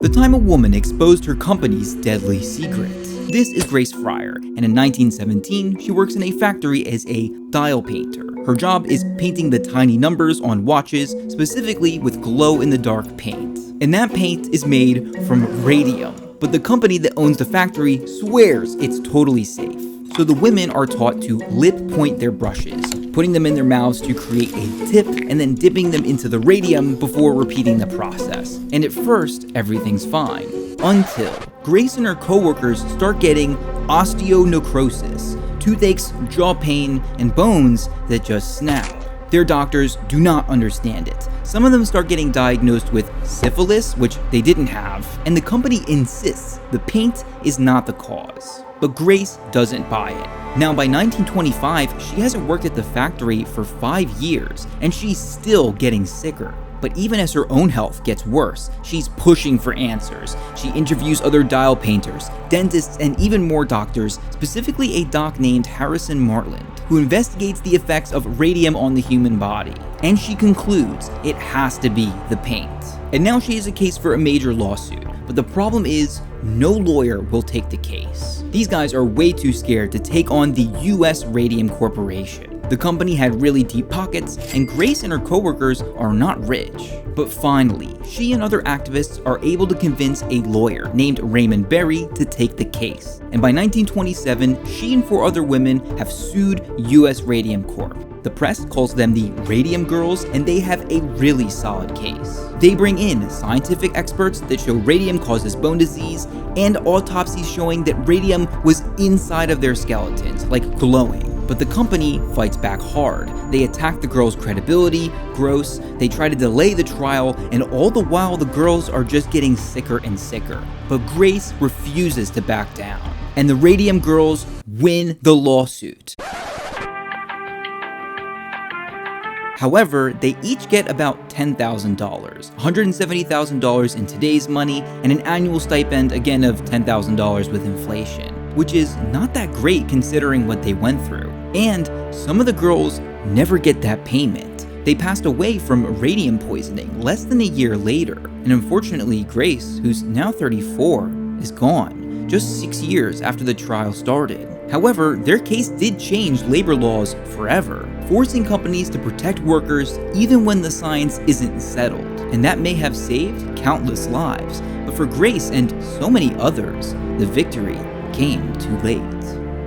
The time a woman exposed her company's deadly secret. This is Grace Fryer, and in 1917, she works in a factory as a dial painter. Her job is painting the tiny numbers on watches, specifically with glow-in-the-dark paint. And that paint is made from radium. But the company that owns the factory swears it's totally safe. So the women are taught to lip point their brushes, putting them in their mouths to create a tip and then dipping them into the radium before repeating the process. And at first, everything's fine. Until Grace and her coworkers start getting osteonecrosis, toothaches, jaw pain, and bones that just snap. Their doctors do not understand it. Some of them start getting diagnosed with syphilis, which they didn't have, and the company insists the paint is not the cause. But Grace doesn't buy it. Now by 1925, she hasn't worked at the factory for 5 years, and she's still getting sicker. But even as her own health gets worse, she's pushing for answers. She interviews other dial painters, dentists, and even more doctors, specifically a doc named Harrison Martland, who investigates the effects of radium on the human body. And she concludes it has to be the paint. And now she has a case for a major lawsuit, but the problem is no lawyer will take the case. These guys are way too scared to take on the US Radium Corporation. The company had really deep pockets, and Grace and her coworkers are not rich. But finally, she and other activists are able to convince a lawyer named Raymond Berry to take the case. And by 1927, she and 4 other women have sued US Radium Corp. The press calls them the Radium Girls, and they have a really solid case. They bring in scientific experts that show radium causes bone disease, and autopsies showing that radium was inside of their skeletons, like glowing. But the company fights back hard. They attack the girls' credibility, gross, they try to delay the trial, and all the while the girls are just getting sicker and sicker. But Grace refuses to back down, and the Radium Girls win the lawsuit. However, they each get about $10,000, $170,000 in today's money, and an annual stipend again of $10,000 with inflation, which is not that great considering what they went through. And some of the girls never get that payment. They passed away from radium poisoning less than a year later. And unfortunately, Grace, who's now 34, is gone, just 6 years after the trial started. However, their case did change labor laws forever, forcing companies to protect workers even when the science isn't settled. And that may have saved countless lives. But for Grace and so many others, the victory came too late.